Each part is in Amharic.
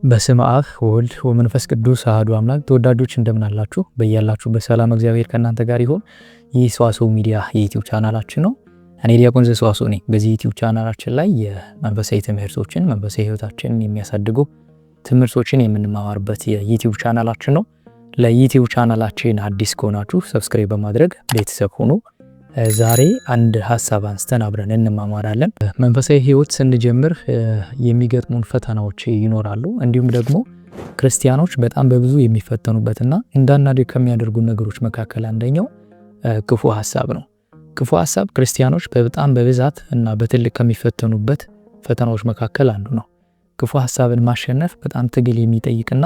በስመ አብ ወወልድ ወመንፈስ ቅዱስ አሐዱ አምላክ። ተወዳጆች እንደምን አላችሁ? በያላችሁበት ሰላም እግዚአብሔር ከእናንተ ጋር ይሁን። ይህ ሰዋስው ሚዲያ የዩቲዩብ ቻናላችን ነው። እኔ ዲያቆን ዘሰዋስው ነኝ። በዚህ ዩቲዩብ ቻናላችን ላይ የመንፈሳዊ ትምህርቶችን መንፈሳዊ ሕይወታችንን የሚያሳድጉ ትምህርቶችን የምንማማርበት የዩቲዩብ ቻናላችን ነው። ለዩቲዩብ ቻናላችን አዲስ ከሆናችሁ ሰብስክራይብ በማድረግ ቤተሰብ ሁኑ። ዛሬ አንድ ሀሳብ አንስተን አብረን እንማማራለን። መንፈሳዊ ህይወት ስንጀምር የሚገጥሙን ፈተናዎች ይኖራሉ። እንዲሁም ደግሞ ክርስቲያኖች በጣም በብዙ የሚፈተኑበትና እንዳናድግ ከሚያደርጉ ነገሮች መካከል አንደኛው ክፉ ሀሳብ ነው። ክፉ ሀሳብ ክርስቲያኖች በጣም በብዛት እና በትልቅ ከሚፈተኑበት ፈተናዎች መካከል አንዱ ነው። ክፉ ሀሳብን ማሸነፍ በጣም ትግል የሚጠይቅና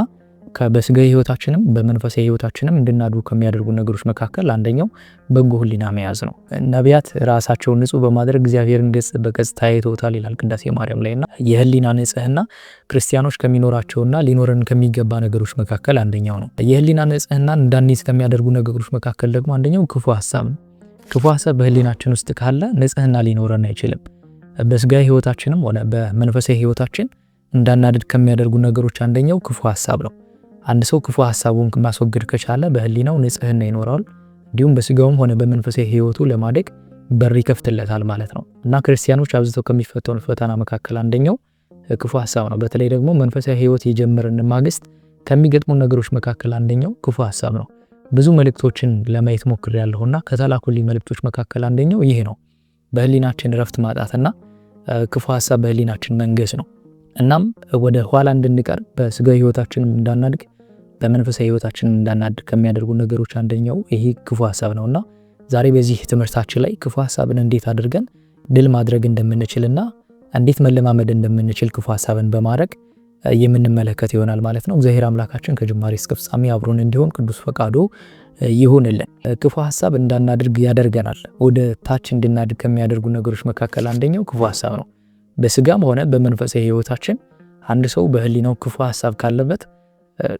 በስጋዊ ህይወታችንም በመንፈሳዊ ህይወታችንም እንድናድጉ ከሚያደርጉ ነገሮች መካከል አንደኛው በጎ ህሊና መያዝ ነው። ነቢያት ራሳቸውን ንጹህ በማድረግ እግዚአብሔርን ገጽ በገጽ ታይተውታል ይላል ቅዳሴ ማርያም ላይና የህሊና ንጽህና ክርስቲያኖች ከሚኖራቸውና ሊኖረን ከሚገባ ነገሮች መካከል አንደኛው ነው። የህሊና ንጽህናን እንዳንይዝ ከሚያደርጉ ነገሮች መካከል ደግሞ አንደኛው ክፉ ሀሳብ ነው። ክፉ ሀሳብ በህሊናችን ውስጥ ካለ ንጽህና ሊኖረን አይችልም። በስጋዊ ህይወታችንም ሆነ በመንፈሳዊ ህይወታችን እንዳናድግ ከሚያደርጉ ነገሮች አንደኛው ክፉ ሀሳብ ነው። አንድ ሰው ክፉ ሀሳቡን ማስወገድ ከቻለ በህሊናው ንጽህና ይኖራል። እንዲሁም በስጋውም ሆነ በመንፈሳዊ ህይወቱ ለማደግ በር ይከፍትለታል ማለት ነው። እና ክርስቲያኖች አብዝተው ከሚፈተኑ ፈተና መካከል አንደኛው ክፉ ሀሳብ ነው። በተለይ ደግሞ መንፈሳዊ ህይወት የጀመርን ማግስት ከሚገጥሙ ነገሮች መካከል አንደኛው ክፉ ሀሳብ ነው። ብዙ መልእክቶችን ለማየት ሞክሬያለሁና ከተላኩልኝ መልእክቶች መካከል አንደኛው ይሄ ነው። በህሊናችን ረፍት ማጣትና ክፉ ሀሳብ በህሊናችን መንገስ ነው። እናም ወደ ኋላ እንድንቀር በስጋዊ ህይወታችንም እንዳናድግ በመንፈሳዊ ህይወታችን እንዳናድግ ከሚያደርጉ ነገሮች አንደኛው ይሄ ክፉ ሀሳብ ነውና ዛሬ በዚህ ትምህርታችን ላይ ክፉ ሀሳብን እንዴት አድርገን ድል ማድረግ እንደምንችልና እንዴት መለማመድ እንደምንችል ክፉ ሀሳብን በማድረግ የምንመለከት ይሆናል ማለት ነው። እግዚአብሔር አምላካችን ከጅማሬ እስከ ፍጻሜ አብሮን እንዲሆን ቅዱስ ፈቃዱ ይሁንልን። ክፉ ሀሳብ እንዳናድርግ ያደርገናል። ወደ ታች እንድናድግ ከሚያደርጉ ነገሮች መካከል አንደኛው ክፉ ሀሳብ ነው። በስጋም ሆነ በመንፈሳዊ ህይወታችን አንድ ሰው በህሊናው ክፉ ሀሳብ ካለበት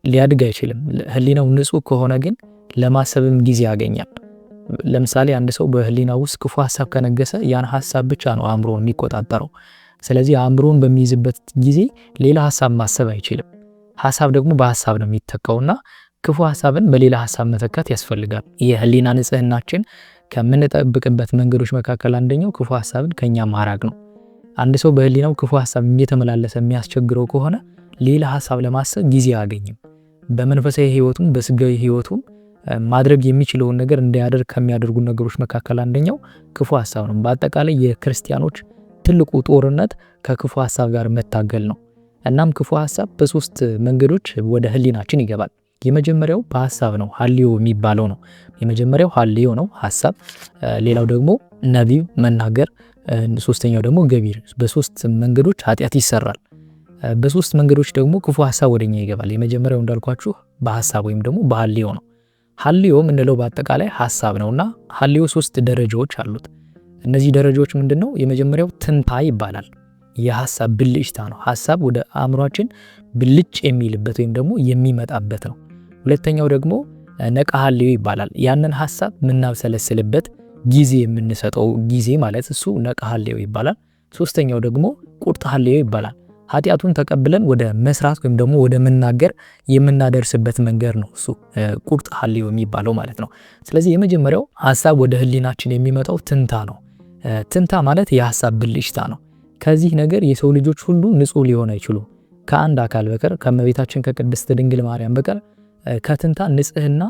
ሊያድግ አይችልም። ህሊናው ንጹህ ከሆነ ግን ለማሰብም ጊዜ ያገኛል። ለምሳሌ አንድ ሰው በህሊናው ውስጥ ክፉ ሀሳብ ከነገሰ ያን ሀሳብ ብቻ ነው አእምሮን የሚቆጣጠረው። ስለዚህ አእምሮን በሚይዝበት ጊዜ ሌላ ሀሳብ ማሰብ አይችልም። ሀሳብ ደግሞ በሀሳብ ነው የሚተካውና ክፉ ሀሳብን በሌላ ሀሳብ መተካት ያስፈልጋል። የህሊና ንጽህናችን ከምንጠብቅበት መንገዶች መካከል አንደኛው ክፉ ሀሳብን ከኛ ማራቅ ነው። አንድ ሰው በህሊናው ክፉ ሀሳብ እየተመላለሰ የሚያስቸግረው ከሆነ ሌላ ሀሳብ ለማሰብ ጊዜ አያገኝም። በመንፈሳዊ ህይወቱም በስጋዊ ህይወቱም ማድረግ የሚችለውን ነገር እንዳያደርግ ከሚያደርጉ ነገሮች መካከል አንደኛው ክፉ ሀሳብ ነው። በአጠቃላይ የክርስቲያኖች ትልቁ ጦርነት ከክፉ ሀሳብ ጋር መታገል ነው። እናም ክፉ ሀሳብ በሶስት መንገዶች ወደ ህሊናችን ይገባል። የመጀመሪያው በሀሳብ ነው፣ ሀልዮ የሚባለው ነው። የመጀመሪያው ሀልዮ ነው ሀሳብ፣ ሌላው ደግሞ ነቢብ መናገር፣ ሶስተኛው ደግሞ ገቢር። በሶስት መንገዶች ኃጢአት ይሰራል። በሶስት መንገዶች ደግሞ ክፉ ሀሳብ ወደኛ ይገባል። የመጀመሪያው እንዳልኳችሁ በሀሳብ ወይም ደግሞ በሀልዮ ነው። ሀልዮ የምንለው በአጠቃላይ ሀሳብ ነውና ሀልዮ ሶስት ደረጃዎች አሉት። እነዚህ ደረጃዎች ምንድነው? የመጀመሪያው ትንታ ይባላል። የሀሳብ ብልጭታ ነው። ሀሳብ ወደ አእምሯችን ብልጭ የሚልበት ወይም ደግሞ የሚመጣበት ነው። ሁለተኛው ደግሞ ነቃ ሀልዮ ይባላል። ያንን ሀሳብ የምናብሰለስልበት ጊዜ የምንሰጠው ጊዜ ማለት እሱ ነቃ ሀልዮ ይባላል። ሶስተኛው ደግሞ ቁርጥ ሀልዮ ይባላል። ኃጢአቱን ተቀብለን ወደ መስራት ወይም ደግሞ ወደ መናገር የምናደርስበት መንገድ ነው እሱ ቁርጥ ሀልዮ የሚባለው ማለት ነው። ስለዚህ የመጀመሪያው ሀሳብ ወደ ህሊናችን የሚመጣው ትንታ ነው። ትንታ ማለት የሀሳብ ብልጭታ ነው። ከዚህ ነገር የሰው ልጆች ሁሉ ንጹህ ሊሆን አይችሉ። ከአንድ አካል በቀር ከእመቤታችን ከቅድስት ድንግል ማርያም በቀር ከትንታ ንጽህና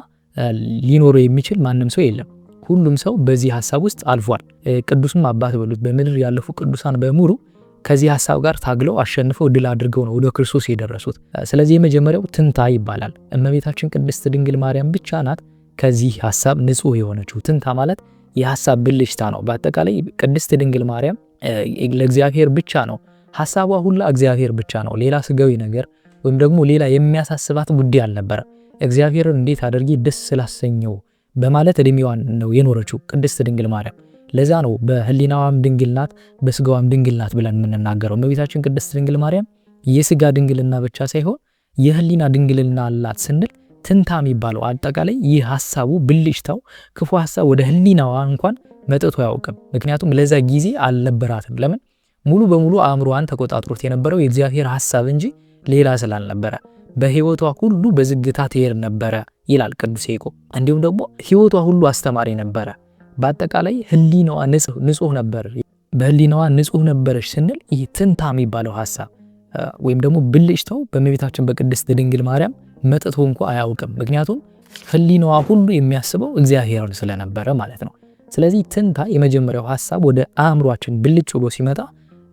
ሊኖረው የሚችል ማንም ሰው የለም። ሁሉም ሰው በዚህ ሀሳብ ውስጥ አልፏል። ቅዱስም አባት በሉት በምድር ያለፉ ቅዱሳን በሙሉ ከዚህ ሀሳብ ጋር ታግለው አሸንፈው ድል አድርገው ነው ወደ ክርስቶስ የደረሱት። ስለዚህ የመጀመሪያው ትንታ ይባላል። እመቤታችን ቅድስት ድንግል ማርያም ብቻ ናት ከዚህ ሀሳብ ንጹህ የሆነችው። ትንታ ማለት የሀሳብ ብልጭታ ነው። በአጠቃላይ ቅድስት ድንግል ማርያም ለእግዚአብሔር ብቻ ነው ሀሳቧ ሁላ እግዚአብሔር ብቻ ነው። ሌላ ስጋዊ ነገር ወይም ደግሞ ሌላ የሚያሳስባት ጉዳይ አልነበረ። እግዚአብሔርን እንዴት አድርጌ ደስ ስላሰኘው በማለት እድሜዋን ነው የኖረችው ቅድስት ድንግል ማርያም። ለዛ ነው በህሊናዋም ድንግል ናት በስጋዋም ድንግል ናት ብለን የምንናገረው። እመቤታችን ቅድስት ድንግል ማርያም የስጋ ድንግልና ብቻ ሳይሆን የህሊና ድንግልና አላት ስንል ትንታ የሚባለው አጠቃላይ ይህ ሀሳቡ ብልጭታው ክፉ ሀሳብ ወደ ህሊናዋ እንኳን መጥቶ አያውቅም። ምክንያቱም ለዛ ጊዜ አልነበራትም። ለምን? ሙሉ በሙሉ አእምሮዋን ተቆጣጥሮት የነበረው የእግዚአብሔር ሐሳብ እንጂ ሌላ ስላልነበረ በህይወቷ ሁሉ በዝግታ ትሄድ ነበረ ይላል ቅዱስ ያዕቆብ። እንዲሁም ደግሞ ህይወቷ ሁሉ አስተማሪ ነበረ። በአጠቃላይ ህሊናዋ ንጹህ ነበር። በህሊናዋ ንጹህ ነበረች ስንል ይህ ትንታ የሚባለው ሐሳብ ወይም ደግሞ ብልጭታው በእመቤታችን በቅድስት ድንግል ማርያም መጥቶ እንኳ አያውቅም። ምክንያቱም ህሊናዋ ሁሉ የሚያስበው እግዚአብሔርን ስለነበረ ማለት ነው። ስለዚህ ትንታ የመጀመሪያው ሐሳብ ወደ አእምሯችን ብልጭ ብሎ ሲመጣ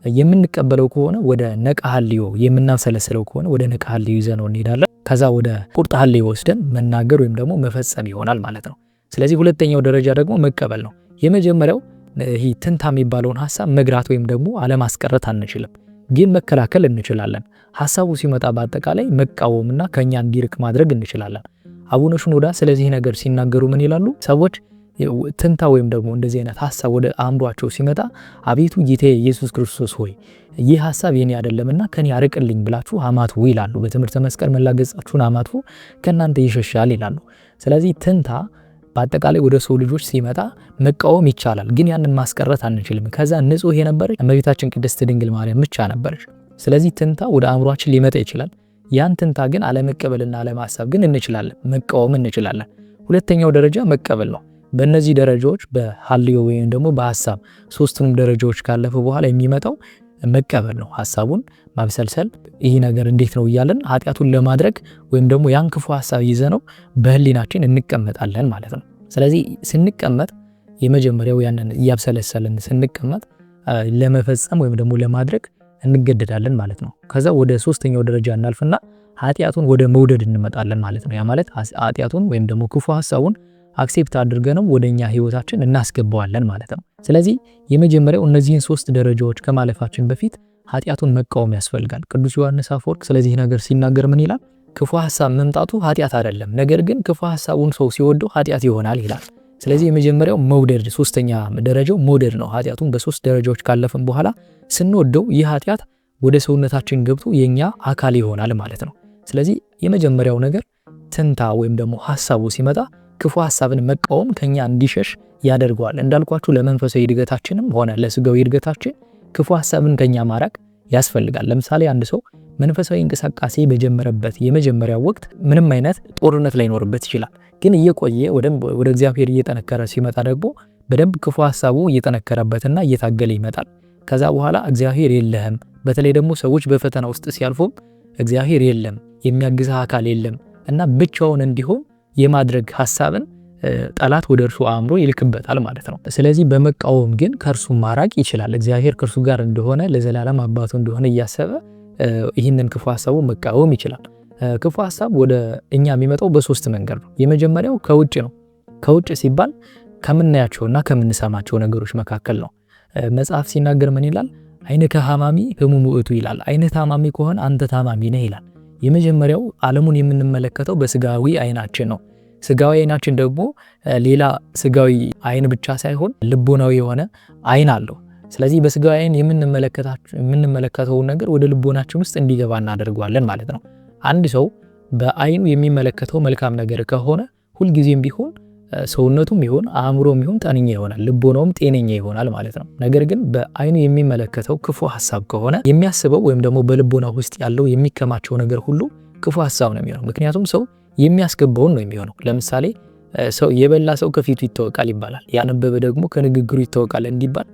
የምንቀበለው ከሆነ ወደ ነቃ ህልዮ የምናሰለስለው ከሆነ ወደ ነቃ ህልዮ ይዘነው እንሄዳለን። ከዛ ወደ ቁርጥ ህልዮ ወስደን መናገር ወይም ደግሞ መፈጸም ይሆናል ማለት ነው። ስለዚህ ሁለተኛው ደረጃ ደግሞ መቀበል ነው። የመጀመሪያው ይህ ትንታ የሚባለውን ሐሳብ መግራት ወይም ደግሞ አለማስቀረት አንችልም፣ ግን መከላከል እንችላለን። ሐሳቡ ሲመጣ በአጠቃላይ መቃወምና ከኛ እንዲርቅ ማድረግ እንችላለን። አቡነ ሽኖዳ ስለዚህ ነገር ሲናገሩ ምን ይላሉ? ሰዎች ትንታ ወይም ደግሞ እንደዚህ አይነት ሐሳብ ወደ አእምሯቸው ሲመጣ አቤቱ ጌታዬ ኢየሱስ ክርስቶስ ሆይ ይህ ሐሳብ የኔ አይደለምና ከኔ አርቅልኝ ብላችሁ አማትቡ ይላሉ። በትምህርተ መስቀል መላገጻችሁን አማትቡ ከናንተ ይሸሻል ይላሉ። ስለዚህ ትንታ በአጠቃላይ ወደ ሰው ልጆች ሲመጣ መቃወም ይቻላል፣ ግን ያንን ማስቀረት አንችልም። ከዛ ንጹህ የነበረች እመቤታችን ቅድስት ድንግል ማርያም ብቻ ነበረች። ስለዚህ ትንታ ወደ አእምሯችን ሊመጣ ይችላል። ያን ትንታ ግን አለመቀበልና አለማሰብ ግን እንችላለን፣ መቃወም እንችላለን። ሁለተኛው ደረጃ መቀበል ነው። በእነዚህ ደረጃዎች በሐልዮ ወይም ደግሞ በሐሳብ ሶስቱንም ደረጃዎች ካለፈ በኋላ የሚመጣው መቀበል ነው። ሐሳቡን ማብሰልሰል፣ ይህ ነገር እንዴት ነው እያለን ኃጢአቱን ለማድረግ ወይም ደግሞ ያን ክፉ ሐሳብ ይዘነው በህሊናችን እንቀመጣለን ማለት ነው። ስለዚህ ስንቀመጥ የመጀመሪያው ያንን እያብሰለሰልን ስንቀመጥ ለመፈጸም ወይም ደግሞ ለማድረግ እንገደዳለን ማለት ነው። ከዛ ወደ ሶስተኛው ደረጃ እናልፍና ኃጢአቱን ወደ መውደድ እንመጣለን ማለት ነው። ያ ማለት ኃጢአቱን ወይም ደግሞ ክፉ ሐሳቡን አክሴፕት አድርገነው ወደኛ ህይወታችን እናስገባዋለን ማለት ነው። ስለዚህ የመጀመሪያው እነዚህን ሶስት ደረጃዎች ከማለፋችን በፊት ኃጢአቱን መቃወም ያስፈልጋል። ቅዱስ ዮሐንስ አፈወርቅ ስለዚህ ነገር ሲናገር ምን ይላል? ክፉ ሐሳብ መምጣቱ ኃጢአት አይደለም፣ ነገር ግን ክፉ ሐሳቡን ሰው ሲወደው ኃጢአት ይሆናል ይላል። ስለዚህ የመጀመሪያው መውደድ፣ ሶስተኛ ደረጃው መውደድ ነው። ኃጢአቱን በሶስት ደረጃዎች ካለፈን በኋላ ስንወደው ይህ ኃጢአት ወደ ሰውነታችን ገብቶ የኛ አካል ይሆናል ማለት ነው። ስለዚህ የመጀመሪያው ነገር ትንታ ወይም ደግሞ ሐሳቡ ሲመጣ ክፉ ሐሳብን መቃወም ከኛ እንዲሸሽ ያደርገዋል። እንዳልኳችሁ ለመንፈሳዊ እድገታችንም ሆነ ለስጋዊ እድገታችን ክፉ ሐሳብን ከኛ ማራቅ ያስፈልጋል። ለምሳሌ አንድ ሰው መንፈሳዊ እንቅስቃሴ በጀመረበት የመጀመሪያው ወቅት ምንም አይነት ጦርነት ላይኖርበት ይችላል። ግን እየቆየ ወደ እግዚአብሔር እየጠነከረ ሲመጣ ደግሞ በደንብ ክፉ ሐሳቡ እየጠነከረበትና እየታገለ ይመጣል። ከዛ በኋላ እግዚአብሔር የለህም፣ በተለይ ደግሞ ሰዎች በፈተና ውስጥ ሲያልፉም እግዚአብሔር የለም፣ የሚያግዝህ አካል የለም እና ብቻውን እንዲሆን የማድረግ ሐሳብን ጠላት ወደ እርሱ አእምሮ ይልክበታል ማለት ነው። ስለዚህ በመቃወም ግን ከእርሱ ማራቅ ይችላል። እግዚአብሔር ከእርሱ ጋር እንደሆነ ለዘላለም አባቱ እንደሆነ እያሰበ ይህንን ክፉ ሐሳቡ መቃወም ይችላል። ክፉ ሐሳብ ወደ እኛ የሚመጣው በሶስት መንገድ ነው። የመጀመሪያው ከውጭ ነው። ከውጭ ሲባል ከምናያቸውና ከምንሰማቸው ነገሮች መካከል ነው። መጽሐፍ ሲናገር ምን ይላል? ዓይንከ ሐማሚ ሕሙም ውእቱ ይላል። ዓይንህ ታማሚ ከሆነ አንተ ታማሚ ነህ ይላል። የመጀመሪያው ዓለሙን የምንመለከተው በስጋዊ ዓይናችን ነው። ስጋዊ ዓይናችን ደግሞ ሌላ ስጋዊ ዓይን ብቻ ሳይሆን ልቦናዊ የሆነ ዓይን አለው። ስለዚህ በስጋዊ ዓይን የምንመለከተውን ነገር ወደ ልቦናችን ውስጥ እንዲገባ እናደርገዋለን ማለት ነው። አንድ ሰው በዓይኑ የሚመለከተው መልካም ነገር ከሆነ ሁልጊዜም ቢሆን ሰውነቱም ይሁን አእምሮም ይሁን ጤነኛ ይሆናል፣ ልቦናውም ጤነኛ ይሆናል ማለት ነው። ነገር ግን በዓይኑ የሚመለከተው ክፉ ሐሳብ ከሆነ የሚያስበው ወይም ደግሞ በልቦናው ውስጥ ያለው የሚከማቸው ነገር ሁሉ ክፉ ሐሳብ ነው የሚሆነው። ምክንያቱም ሰው የሚያስገባውን ነው የሚሆነው። ለምሳሌ ሰው የበላ ሰው ከፊቱ ይታወቃል ይባላል፣ ያነበበ ደግሞ ከንግግሩ ይታወቃል እንዲባል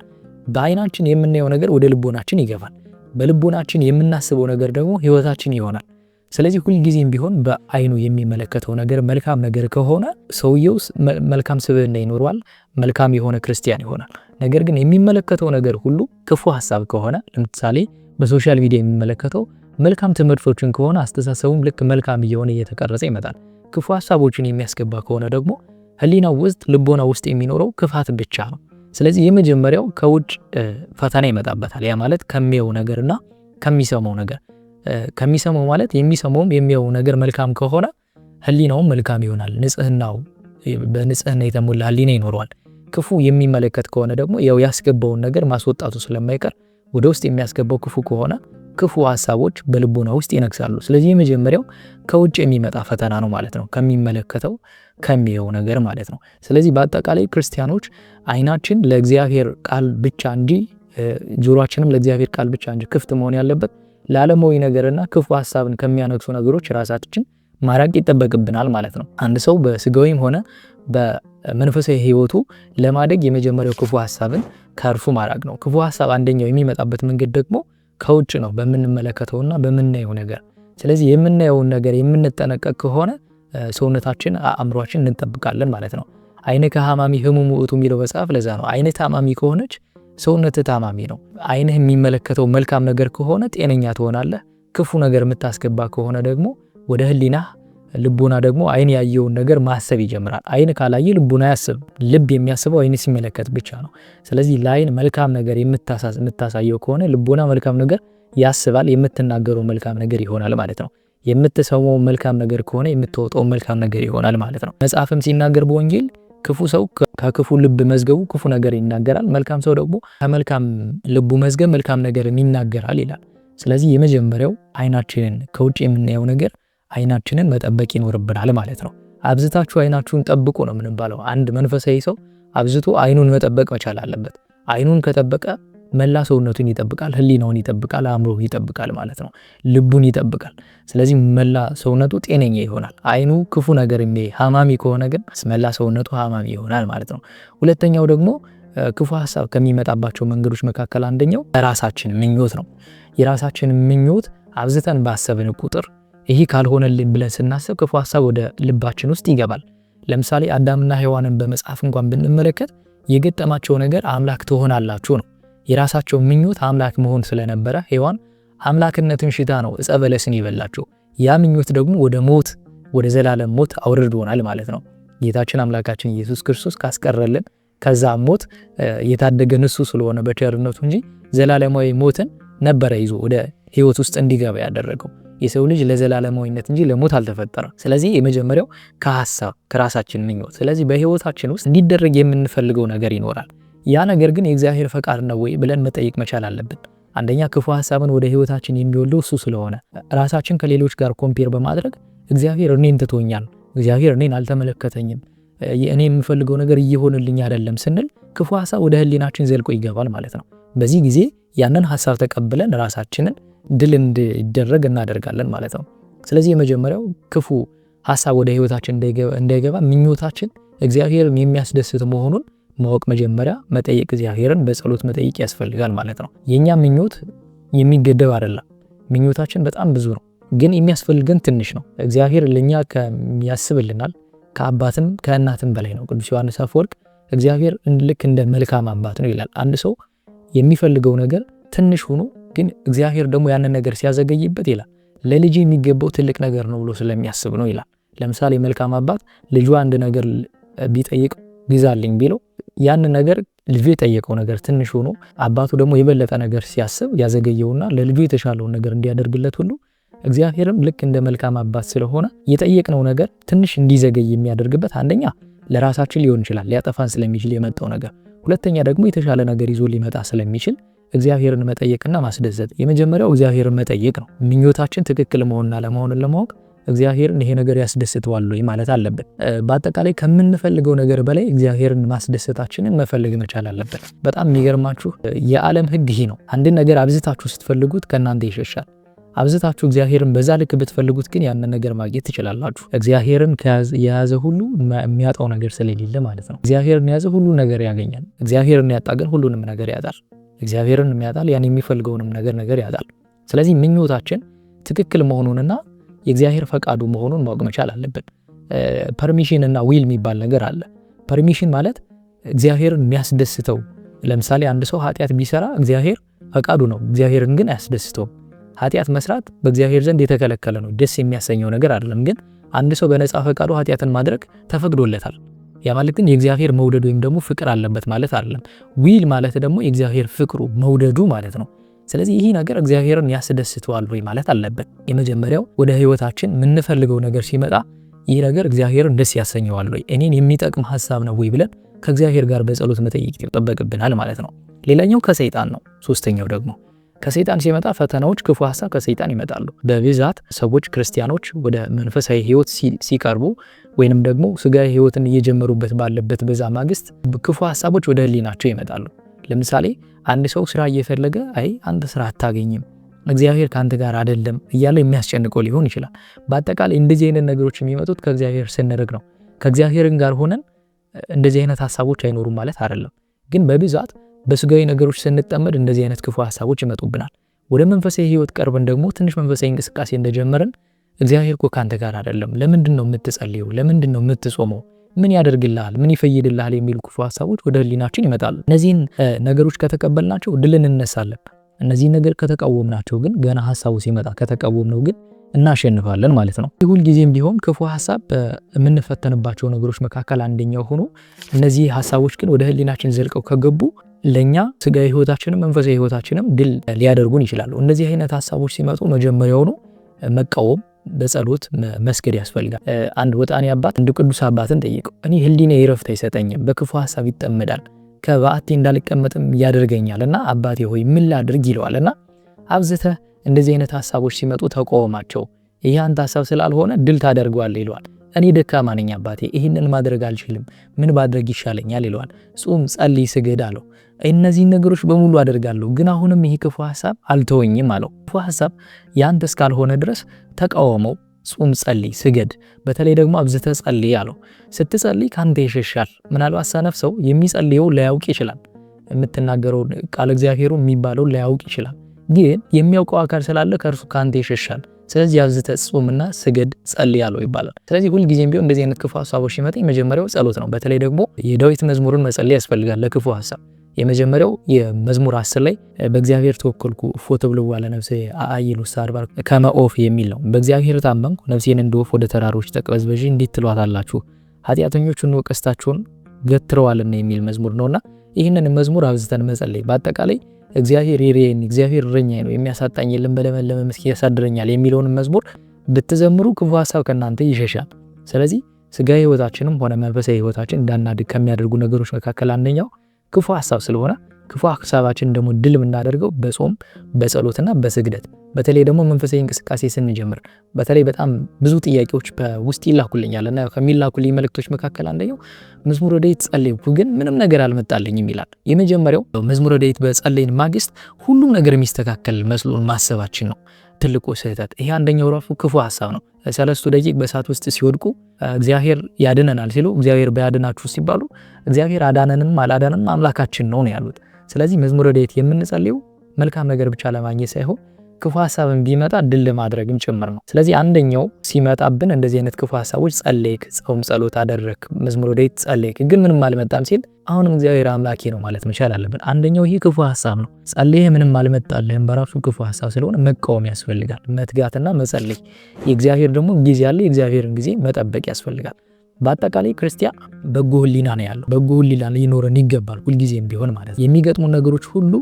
በዓይናችን የምናየው ነገር ወደ ልቦናችን ይገባል፣ በልቦናችን የምናስበው ነገር ደግሞ ህይወታችን ይሆናል። ስለዚህ ሁልጊዜም ቢሆን በዓይኑ የሚመለከተው ነገር መልካም ነገር ከሆነ ሰውየው መልካም ስብዕና ይኖረዋል፣ መልካም የሆነ ክርስቲያን ይሆናል። ነገር ግን የሚመለከተው ነገር ሁሉ ክፉ ሐሳብ ከሆነ ለምሳሌ በሶሻል ሚዲያ የሚመለከተው መልካም ትምህርቶችን ከሆነ አስተሳሰቡም ልክ መልካም እየሆነ እየተቀረጸ ይመጣል። ክፉ ሐሳቦችን የሚያስገባ ከሆነ ደግሞ ህሊናው ውስጥ ልቦና ውስጥ የሚኖረው ክፋት ብቻ ነው። ስለዚህ የመጀመሪያው ከውጭ ፈተና ይመጣበታል። ያ ማለት ከሚያየው ነገርና ከሚሰማው ነገር ከሚሰማው ማለት የሚሰማውም የሚያየው ነገር መልካም ከሆነ ህሊናውም መልካም ይሆናል። በንጽህና የተሞላ ህሊና ይኖረዋል። ክፉ የሚመለከት ከሆነ ደግሞ ያው ያስገባውን ነገር ማስወጣቱ ስለማይቀር ወደ ውስጥ የሚያስገባው ክፉ ከሆነ ክፉ ሐሳቦች በልቦና ውስጥ ይነግሳሉ። ስለዚህ የመጀመሪያው ከውጭ የሚመጣ ፈተና ነው ማለት ነው፣ ከሚመለከተው ከሚያየው ነገር ማለት ነው። ስለዚህ በአጠቃላይ ክርስቲያኖች ዓይናችን ለእግዚአብሔር ቃል ብቻ እንጂ ጆሮአችንም ለእግዚአብሔር ቃል ብቻ እንጂ ክፍት መሆን ያለበት ለዓለማዊ ነገርና ክፉ ሐሳብን ከሚያነግሱ ነገሮች ራሳችን ማራቅ ይጠበቅብናል ማለት ነው። አንድ ሰው በስጋዊም ሆነ በመንፈሳዊ ህይወቱ ለማደግ የመጀመሪያው ክፉ ሐሳብን ከእርሱ ማራቅ ነው። ክፉ ሐሳብ አንደኛው የሚመጣበት መንገድ ደግሞ ከውጭ ነው፣ በምንመለከተውና በምናየው ነገር። ስለዚህ የምናየውን ነገር የምንጠነቀቅ ከሆነ ሰውነታችን፣ አእምሯችን እንጠብቃለን ማለት ነው። አይነ ከሐማሚ ህሙም ውእቱ የሚለው መጽሐፍ ለዛ ነው። አይነ ታማሚ ከሆነች ሰውነት ታማሚ ነው። አይንህ የሚመለከተው መልካም ነገር ከሆነ ጤነኛ ትሆናለህ። ክፉ ነገር የምታስገባ ከሆነ ደግሞ ወደ ህሊና ልቡና ደግሞ አይን ያየውን ነገር ማሰብ ይጀምራል። አይን ካላየ ልቡና አያስብም። ልብ የሚያስበው አይን ሲመለከት ብቻ ነው። ስለዚህ ለአይን መልካም ነገር የምታሳየው ከሆነ ልቡና መልካም ነገር ያስባል። የምትናገረው መልካም ነገር ይሆናል ማለት ነው። የምትሰማው መልካም ነገር ከሆነ የምትወጣው መልካም ነገር ይሆናል ማለት ነው። መጽሐፍም ሲናገር በወንጌል ክፉ ሰው ከክፉ ልብ መዝገቡ ክፉ ነገር ይናገራል፣ መልካም ሰው ደግሞ ከመልካም ልቡ መዝገብ መልካም ነገር ይናገራል ይላል። ስለዚህ የመጀመሪያው አይናችንን ከውጭ የምናየው ነገር አይናችንን መጠበቅ ይኖርብናል ማለት ነው። አብዝታችሁ አይናችሁን ጠብቁ ነው የምንባለው። አንድ መንፈሳዊ ሰው አብዝቶ አይኑን መጠበቅ መቻል አለበት። አይኑን ከጠበቀ መላ ሰውነቱን ይጠብቃል፣ ህሊናውን ይጠብቃል፣ አእምሮውን ይጠብቃል ማለት ነው። ልቡን ይጠብቃል። ስለዚህ መላ ሰውነቱ ጤነኛ ይሆናል። አይኑ ክፉ ነገር ሐማሚ ከሆነ ግን መላ ሰውነቱ ሐማሚ ይሆናል ማለት ነው። ሁለተኛው ደግሞ ክፉ ሐሳብ ከሚመጣባቸው መንገዶች መካከል አንደኛው የራሳችን ምኞት ነው። የራሳችን ምኞት አብዝተን ባሰብን ቁጥር ይሄ ካልሆነልን ብለን ስናስብ ክፉ ሐሳብ ወደ ልባችን ውስጥ ይገባል። ለምሳሌ አዳምና ሔዋንን በመጽሐፍ እንኳን ብንመለከት የገጠማቸው ነገር አምላክ ትሆናላችሁ ነው። የራሳቸው ምኞት አምላክ መሆን ስለነበረ ሔዋን አምላክነትን ሽታ ነው ዕፀ በለስን ይበላቸው። ያ ምኞት ደግሞ ወደ ሞት፣ ወደ ዘላለም ሞት አውርዶናል ማለት ነው። ጌታችን አምላካችን ኢየሱስ ክርስቶስ ካስቀረልን ከዛ ሞት የታደገን እሱ ስለሆነ በቸርነቱ እንጂ ዘላለማዊ ሞትን ነበረ ይዞ ወደ ህይወት ውስጥ እንዲገባ ያደረገው። የሰው ልጅ ለዘላለማዊነት እንጂ ለሞት አልተፈጠረም። ስለዚህ የመጀመሪያው ከሐሳብ ከራሳችን ምኞት። ስለዚህ በህይወታችን ውስጥ እንዲደረግ የምንፈልገው ነገር ይኖራል። ያ ነገር ግን የእግዚአብሔር ፈቃድ ነው ወይ ብለን መጠየቅ መቻል አለብን። አንደኛ ክፉ ሐሳብን ወደ ህይወታችን የሚወልደው እሱ ስለሆነ ራሳችን ከሌሎች ጋር ኮምፔር በማድረግ እግዚአብሔር እኔን ትቶኛል፣ እግዚአብሔር እኔን አልተመለከተኝም፣ እኔ የምፈልገው ነገር እየሆነልኝ አይደለም ስንል ክፉ ሐሳብ ወደ ህሊናችን ዘልቆ ይገባል ማለት ነው። በዚህ ጊዜ ያንን ሐሳብ ተቀብለን ራሳችንን ድል እንዲደረግ እናደርጋለን ማለት ነው። ስለዚህ የመጀመሪያው ክፉ ሐሳብ ወደ ህይወታችን እንዳይገባ ምኞታችን እግዚአብሔርን የሚያስደስት መሆኑን ማወቅ መጀመሪያ መጠየቅ፣ እግዚአብሔርን በጸሎት መጠየቅ ያስፈልጋል ማለት ነው። የኛ ምኞት የሚገደብ አይደለም። ምኞታችን በጣም ብዙ ነው፣ ግን የሚያስፈልገን ትንሽ ነው። እግዚአብሔር ለኛ ከሚያስብልናል ከአባትም ከእናትም በላይ ነው። ቅዱስ ዮሐንስ አፈወርቅ እግዚአብሔር ልክ እንደ መልካም አባት ነው ይላል። አንድ ሰው የሚፈልገው ነገር ትንሽ ሆኖ ግን እግዚአብሔር ደግሞ ያንን ነገር ሲያዘገይበት ይላል ለልጅ የሚገባው ትልቅ ነገር ነው ብሎ ስለሚያስብ ነው ይላል። ለምሳሌ መልካም አባት ልጁ አንድ ነገር ቢጠይቅ ግዛልኝ ቢለው ያን ነገር ልጁ የጠየቀው ነገር ትንሽ ሆኖ አባቱ ደግሞ የበለጠ ነገር ሲያስብ ያዘገየውና ለልጁ የተሻለውን ነገር እንዲያደርግለት ሁሉ እግዚአብሔርም ልክ እንደ መልካም አባት ስለሆነ የጠየቅነው ነገር ትንሽ እንዲዘገይ የሚያደርግበት አንደኛ ለራሳችን ሊሆን ይችላል ሊያጠፋን ስለሚችል የመጣው ነገር፣ ሁለተኛ ደግሞ የተሻለ ነገር ይዞ ሊመጣ ስለሚችል እግዚአብሔርን መጠየቅና ማስደሰት። የመጀመሪያው እግዚአብሔርን መጠየቅ ነው። ምኞታችን ትክክል መሆንና ለመሆንን ለማወቅ እግዚአብሔርን ይሄ ነገር ያስደስተዋል ወይ ማለት አለብን። በአጠቃላይ ከምንፈልገው ነገር በላይ እግዚአብሔርን ማስደሰታችንን መፈለግ መቻል አለብን። በጣም የሚገርማችሁ የዓለም ሕግ ይሄ ነው። አንድን ነገር አብዝታችሁ ስትፈልጉት ከእናንተ ይሸሻል። አብዝታችሁ እግዚአብሔርን በዛ ልክ ብትፈልጉት ግን ያንን ነገር ማግኘት ትችላላችሁ። እግዚአብሔርን የያዘ ሁሉ የሚያጣው ነገር ስለሌለ ማለት ነው። እግዚአብሔርን የያዘ ሁሉ ነገር ያገኛል። እግዚአብሔርን ያጣ ግን ሁሉንም ነገር ያጣል። እግዚአብሔርን የሚያጣል ያን የሚፈልገውንም ነገር ያጣል። ስለዚህ ምኞታችን ትክክል መሆኑንና የእግዚአብሔር ፈቃዱ መሆኑን ማወቅ መቻል አለብን። ፐርሚሽን እና ዊል የሚባል ነገር አለ። ፐርሚሽን ማለት እግዚአብሔርን የሚያስደስተው። ለምሳሌ አንድ ሰው ኃጢአት ቢሰራ እግዚአብሔር ፈቃዱ ነው፣ እግዚአብሔርን ግን አያስደስተውም። ኃጢአት መስራት በእግዚአብሔር ዘንድ የተከለከለ ነው፣ ደስ የሚያሰኘው ነገር አይደለም። ግን አንድ ሰው በነፃ ፈቃዱ ኃጢአትን ማድረግ ተፈቅዶለታል። ያ ማለት ግን የእግዚአብሔር መውደድ ወይም ደግሞ ፍቅር አለበት ማለት አይደለም። ዊል ማለት ደግሞ የእግዚአብሔር ፍቅሩ መውደዱ ማለት ነው። ስለዚህ ይህ ነገር እግዚአብሔርን ያስደስተዋል ወይ ማለት አለበት። የመጀመሪያው ወደ ህይወታችን የምንፈልገው ነገር ሲመጣ ይህ ነገር እግዚአብሔርን ደስ ያሰኘዋል ወይ፣ እኔን የሚጠቅም ሐሳብ ነው ወይ ብለን ከእግዚአብሔር ጋር በጸሎት መጠየቅ ይጠበቅብናል ማለት ነው። ሌላኛው ከሰይጣን ነው። ሶስተኛው ደግሞ ከሰይጣን ሲመጣ ፈተናዎች፣ ክፉ ሐሳብ ከሰይጣን ይመጣሉ። በብዛት ሰዎች ክርስቲያኖች ወደ መንፈሳዊ ህይወት ሲቀርቡ ወይንም ደግሞ ስጋዊ ህይወትን እየጀመሩበት ባለበት በዛ ማግስት ክፉ ሐሳቦች ወደ ህሊናቸው ይመጣሉ። ለምሳሌ አንድ ሰው ስራ እየፈለገ አንተ ስራ አታገኝም፣ እግዚአብሔር ካንተ ጋር አይደለም እያለ የሚያስጨንቀው ሊሆን ይችላል። በአጠቃላይ እንደዚህ አይነት ነገሮች የሚመጡት ከእግዚአብሔር ስንርቅ ነው። ከእግዚአብሔርን ጋር ሆነን እንደዚህ አይነት ሐሳቦች አይኖሩም ማለት አይደለም። ግን በብዛት በስጋዊ ነገሮች ስንጠመድ እንደዚህ አይነት ክፉ ሐሳቦች ይመጡብናል። ወደ መንፈሳዊ ህይወት ቀርበን ደግሞ ትንሽ መንፈሳዊ እንቅስቃሴ እንደጀመርን እግዚአብሔር እኮ ካንተ ጋር አይደለም፣ ለምንድነው የምትጸልየው? ለምንድነው የምትጾመው? ምን ያደርግልሃል? ምን ይፈይድልሃል? የሚሉ ክፉ ሐሳቦች ወደ ህሊናችን ይመጣሉ። እነዚህን ነገሮች ከተቀበልናቸው ድል እንነሳለን። እነዚህን ነገር ከተቃወምናቸው ግን ገና ሐሳቡ ሲመጣ ከተቃወምነው ግን እናሸንፋለን ማለት ነው። ሁል ጊዜም ቢሆን ክፉ ሐሳብ የምንፈተንባቸው ነገሮች መካከል አንደኛው ሆኖ እነዚህ ሐሳቦች ግን ወደ ህሊናችን ዘልቀው ከገቡ ለኛ ስጋዊ ህይወታችንም መንፈሳዊ ህይወታችንም ድል ሊያደርጉን ይችላሉ። እነዚህ አይነት ሐሳቦች ሲመጡ መጀመሪያውኑ መቃወም፣ በጸሎት መስገድ ያስፈልጋል። አንድ ወጣኔ አባት አንድ ቅዱስ አባትን ጠይቀው እኔ ህሊናዬ ረፍት አይሰጠኝም፣ በክፉ ሐሳብ ይጠመዳል፣ ከበዓቴ እንዳልቀመጥም ያደርገኛልና አባቴ ሆይ ምን ላድርግ ይለዋልና አብዝተህ እንደዚህ አይነት ሐሳቦች ሲመጡ ተቃወማቸው፣ ይሄ አንተ ሐሳብ ስላልሆነ ድል ታደርገዋለህ ይለዋል። እኔ ደካማ ነኝ አባቴ፣ ይህንን ማድረግ አልችልም፣ ምን ማድረግ ይሻለኛል ይለዋል። ጹም፣ ጸልይ፣ ስገድ አለው። እነዚህን ነገሮች በሙሉ አደርጋለሁ፣ ግን አሁንም ይሄ ክፉ ሐሳብ አልተወኝም አለው። ክፉ ሐሳብ ያንተ እስካልሆነ ድረስ ተቃወመው፣ ጹም፣ ጸልይ፣ ስገድ፣ በተለይ ደግሞ አብዝተህ ጸልይ አለው። ስትጸልይ ካንተ ይሸሻል። ምናልባት ሰነፍ ሰው የሚጸልየው ላያውቅ ይችላል፣ የምትናገረው ቃል እግዚአብሔሩ የሚባለው ላያውቅ ይችላል። ግን የሚያውቀው አካል ስላለ ከእርሱ ካንተ ይሸሻል። ስለዚህ አብዝተህ ጹምና ስገድ፣ ጸልይ አለው ይባላል። ስለዚህ ሁል ጊዜም ቢሆን እንደዚህ አይነት ክፉ ሐሳቦች ሲመጣ የመጀመሪያው ጸሎት ነው። በተለይ ደግሞ የዳዊት መዝሙርን መጸለይ ያስፈልጋል ለክፉ ሐሳብ። የመጀመሪያው የመዝሙር 10 ላይ በእግዚአብሔር ተወከልኩ እፎ ትብልዋ ለነፍሴ አአይሉ ሳርባር ከመ ኦፍ የሚል ነው። በእግዚአብሔር ታመንኩ ነፍሴን እንደ ወፍ ወደ ተራሮች ተቅበዝበዥ እንዴት ትሏታላችሁ፣ ኃጢአተኞቹን ቀስታቸውን ገትረዋልና የሚል መዝሙር ነውና ይህንን መዝሙር አብዝተን መጸለይ በአጠቃላይ እግዚአብሔር ይሬን እግዚአብሔር እረኛዬ ነው የሚያሳጣኝ የለም በለመለመ መስክ ያሳድረኛል የሚለውን መዝሙር ብትዘምሩ ክፉ ሐሳብ ከናንተ ይሸሻል። ስለዚህ ስጋዊ ህይወታችንም ሆነ መንፈሳዊ ህይወታችን እንዳናድግ ከሚያደርጉ ነገሮች መካከል አንደኛው ክፉ ሐሳብ ስለሆነ ክፉ ሐሳባችን ደግሞ ድል የምናደርገው በጾም በጸሎትና በስግደት በተለይ ደግሞ መንፈሳዊ እንቅስቃሴ ስንጀምር በተለይ በጣም ብዙ ጥያቄዎች በውስጥ ይላኩልኛልና ከሚላኩልኝ መልእክቶች መካከል አንደኛው መዝሙረ ዳዊት ጸለይኩ ግን ምንም ነገር አልመጣልኝም ይላል። የመጀመሪያው መዝሙረ ዳዊት በጸለይን ማግስት ሁሉም ነገር የሚስተካከል መስሎን ማሰባችን ነው ትልቁ ስህተት። ይሄ አንደኛው ራሱ ክፉ ሐሳብ ነው። 3 ደቂቅ በእሳት ውስጥ ሲወድቁ እግዚአብሔር ያድነናል ሲሉ እግዚአብሔር ባያድናችሁ ሲባሉ እግዚአብሔር አዳነንም አላዳነንም አምላካችን ነው ያሉት። ስለዚህ መዝሙረ ዳዊት የምንጸልየው መልካም ነገር ብቻ ለማግኘት ሳይሆን ክፉ ሐሳብን ቢመጣ ድል ለማድረግም ጭምር ነው። ስለዚህ አንደኛው ሲመጣብን እንደዚህ አይነት ክፉ ሐሳቦች ጸለይክ፣ ጾም ጸሎት አደረክ፣ መዝሙረ ዳዊት ጸለይክ ግን ምንም አልመጣም ሲል አሁንም እግዚአብሔር አምላኬ ነው ማለት መቻል አለብን። አንደኛው ይሄ ክፉ ሐሳብ ነው። ጸለይህ ምንም አልመጣልህም በራሱ ክፉ ሐሳብ ስለሆነ መቃወም ያስፈልጋል፣ መትጋትና መጸለይ። የእግዚአብሔር ደግሞ ጊዜ አለ፣ የእግዚአብሔርን ጊዜ መጠበቅ ያስፈልጋል። በአጠቃላይ ክርስቲያን በጎ ህሊና ነው ያለው። በጎ ህሊና ሊኖረን ይገባል ሁልጊዜም ቢሆን ማለት ነው። የሚገጥሙ ነገሮች ሁሉ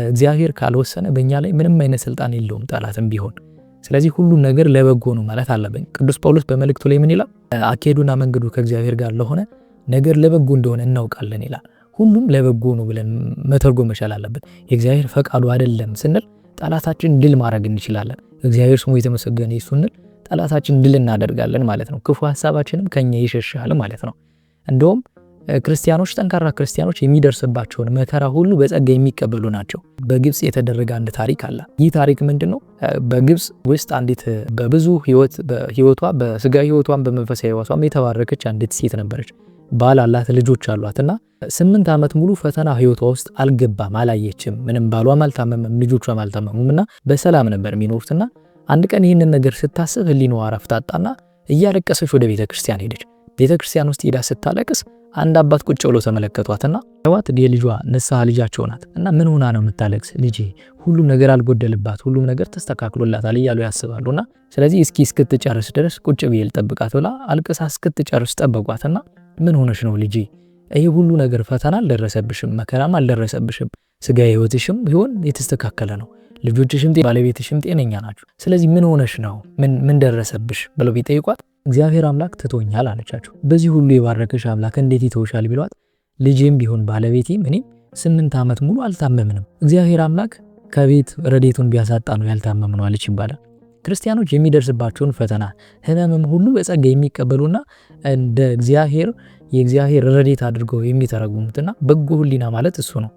እግዚአብሔር ካልወሰነ በእኛ ላይ ምንም አይነት ስልጣን የለውም ጠላትም ቢሆን። ስለዚህ ሁሉም ነገር ለበጎ ነው ማለት አለብን። ቅዱስ ጳውሎስ በመልእክቱ ላይ ምን ይላል? አካሄዱና መንገዱ ከእግዚአብሔር ጋር ለሆነ ነገር ለበጎ እንደሆነ እናውቃለን ይላል። ሁሉም ለበጎ ነው ብለን መተርጎም መቻል አለብን። የእግዚአብሔር ፈቃዱ አይደለም ስንል ጠላታችን ድል ማድረግ እንችላለን። እግዚአብሔር ስሙ የተመሰገነ ይሁን ስንል ጠላታችን ድል እናደርጋለን ማለት ነው። ክፉ ሐሳባችንም ከኛ ይሸሻል ማለት ነው። እንደውም ክርስቲያኖች ጠንካራ ክርስቲያኖች የሚደርስባቸውን መከራ ሁሉ በጸጋ የሚቀበሉ ናቸው። በግብጽ የተደረገ አንድ ታሪክ አለ። ይህ ታሪክ ምንድነው? በግብጽ ውስጥ አንዲት በብዙ ህይወቷ በስጋዊ ህይወቷም በመንፈሳዊ ህይወቷም የተባረከች አንዲት ሴት ነበረች። ባል አላት፣ ልጆች አሏትና 8 ዓመት ሙሉ ፈተና ህይወቷ ውስጥ አልገባም፣ አላየችም። ምንም ባሏም አልታመመም፣ ልጆቿም አልታመሙምና በሰላም ነበር የሚኖሩትና አንድ ቀን ይህንን ነገር ስታስብ ህሊናዋ ረፍት አጣና እያለቀሰች ወደ ቤተክርስቲያን ሄደች። ቤተክርስቲያን ውስጥ ሄዳ ስታለቅስ አንድ አባት ቁጭ ብሎ ተመለከቷትና ያዋት የልጇ ንስሐ ልጃቸው ናት እና ምን ሆና ነው የምታለቅስ? ልጄ ሁሉም ነገር አልጎደልባት፣ ሁሉም ነገር ተስተካክሎላታል እያሉ ያስባሉና ስለዚህ እስኪ እስክትጨርስ ድረስ ቁጭ ብዬ ልጠብቃት ብላ አልቅሳ እስክትጨርስ ጠበቋትና ምን ሆነሽ ነው ልጄ? ይሄ ሁሉ ነገር ፈተና አልደረሰብሽም፣ መከራም አልደረሰብሽም፣ ስጋ ህይወትሽም ቢሆን የተስተካከለ ነው፣ ልጆችሽም ባለቤትሽም ጤነኛ ናቸው። ስለዚህ ምን ሆነሽ ነው? ምን ደረሰብሽ ብለው ቢጠይቋት እግዚአብሔር አምላክ ትቶኛል አለቻቸው። በዚህ ሁሉ የባረከሽ አምላክ እንዴት ይተውሻል ቢሏት ልጄም ቢሆን ባለቤቴም እኔም 8 ዓመት ሙሉ አልታመምንም፣ እግዚአብሔር አምላክ ከቤት ረዴቱን ቢያሳጣ ነው ያልታመምነው አለች ይባላል። ክርስቲያኖች የሚደርስባቸውን ፈተና ህመምም ሁሉ በጸጋ የሚቀበሉና እንደ የእግዚአብሔር ረዴት አድርገው የሚተረጉሙትና በጎ ህሊና ማለት እሱ ነው።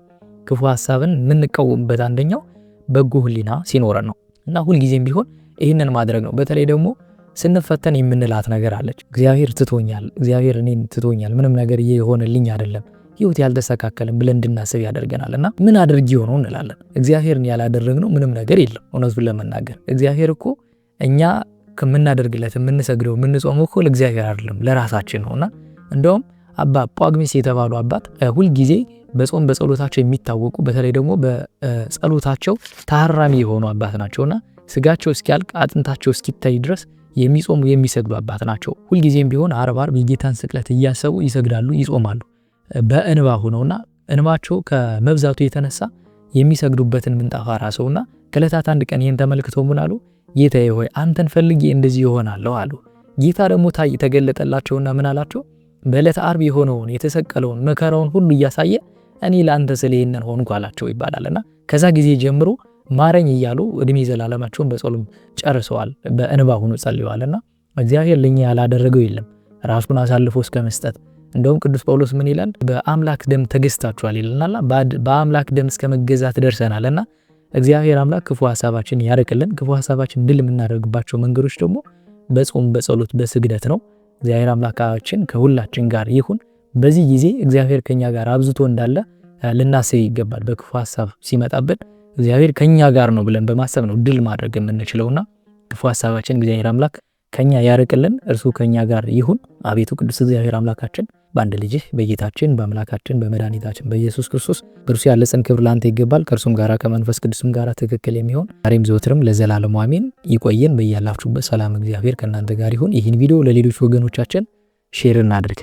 ክፉ ሐሳብን የምንቃወምበት አንደኛው በጎ ህሊና ሲኖረን ነው። እና ሁልጊዜም ቢሆን ይህንን ማድረግ ነው። በተለይ ደግሞ ስንፈተን የምንላት ነገር አለች። እግዚአብሔር ትቶኛል፣ እግዚአብሔር እኔን ትቶኛል፣ ምንም ነገር እየሆነልኝ አይደለም፣ ህይወት ያልተስተካከለም ብለን እንድናስብ ያደርገናል። እና ምን አድርጊ ሆኖ እንላለን። እግዚአብሔርን ያላደረግነው ምንም ነገር የለም። እውነቱን ለመናገር እግዚአብሔር እኮ እኛ ከምናደርግለት የምንሰግደው የምንጾመው እኮ ለእግዚአብሔር አይደለም ለራሳችን ነውና እንደውም አባ ጳጉሜስ የተባሉ አባት ሁልጊዜ በጾም በጸሎታቸው የሚታወቁ በተለይ ደግሞ በጸሎታቸው ታራሚ የሆኑ አባት ናቸውና ስጋቸው እስኪያልቅ አጥንታቸው እስኪታይ ድረስ የሚጾሙ የሚሰግዱ አባት ናቸው። ሁልጊዜም ቢሆን ዓርብ የጌታን ስቅለት እያሰቡ ይሰግዳሉ፣ ይጾማሉ በእንባ ሆነውና እንባቸው ከመብዛቱ የተነሳ የሚሰግዱበትን ምንጣፍ አራሰውና ከዕለታት አንድ ቀን ይህን ተመልክተው ምን አሉ? ጌታዬ ሆይ አንተን ፈልጌ እንደዚህ ይሆናለሁ አሉ። ጌታ ደግሞ ተገለጠላቸውና ምን አላቸው? በዕለተ ዓርብ የሆነውን የተሰቀለውን መከራውን ሁሉ እያሳየ እኔ ለአንተ ስለ ይሄንን ሆንኩ አላቸው ይባላልና ከዛ ጊዜ ጀምሮ ማረኝ እያሉ እድሜ ዘላለማቸውን በጸሎት ጨርሰዋል፣ በእንባ ሆኖ ጸልየዋልና እግዚአብሔር ለኛ ያላደረገው የለም ራሱን አሳልፎ እስከ መስጠት። እንደውም ቅዱስ ጳውሎስ ምን ይላል? በአምላክ ደም ተገዝታችኋል ይለናልና በአምላክ ደም እስከ መገዛት ደርሰናልና እግዚአብሔር አምላክ ክፉ ሐሳባችን ያርቅልን። ክፉ ሐሳባችን ድል የምናደርግባቸው መንገዶች ደግሞ በጾም በጸሎት በስግደት ነው። እግዚአብሔር አምላካችን ከሁላችን ጋር ይሁን። በዚህ ጊዜ እግዚአብሔር ከኛ ጋር አብዝቶ እንዳለ ልናስብ ይገባል። በክፉ ሐሳብ ሲመጣብን እግዚአብሔር ከኛ ጋር ነው ብለን በማሰብ ነው ድል ማድረግ የምንችለውና ክፉ ሐሳባችን እግዚአብሔር አምላክ ከኛ ያርቅልን፣ እርሱ ከኛ ጋር ይሁን። አቤቱ ቅዱስ እግዚአብሔር አምላካችን በአንድ ልጅህ በጌታችን በአምላካችን በመድኃኒታችን በኢየሱስ ክርስቶስ በእርሱ ያለ ጽን ክብር ላንተ ይገባል። ከእርሱም ጋራ ከመንፈስ ቅዱስም ጋራ ትክክል የሚሆን ዛሬም ዘወትርም ለዘላለሙ አሜን። ይቆየን። በያላችሁበት ሰላም እግዚአብሔር ከእናንተ ጋር ይሁን። ይህን ቪዲዮ ለሌሎች ወገኖቻችን ሼር እናድርግ።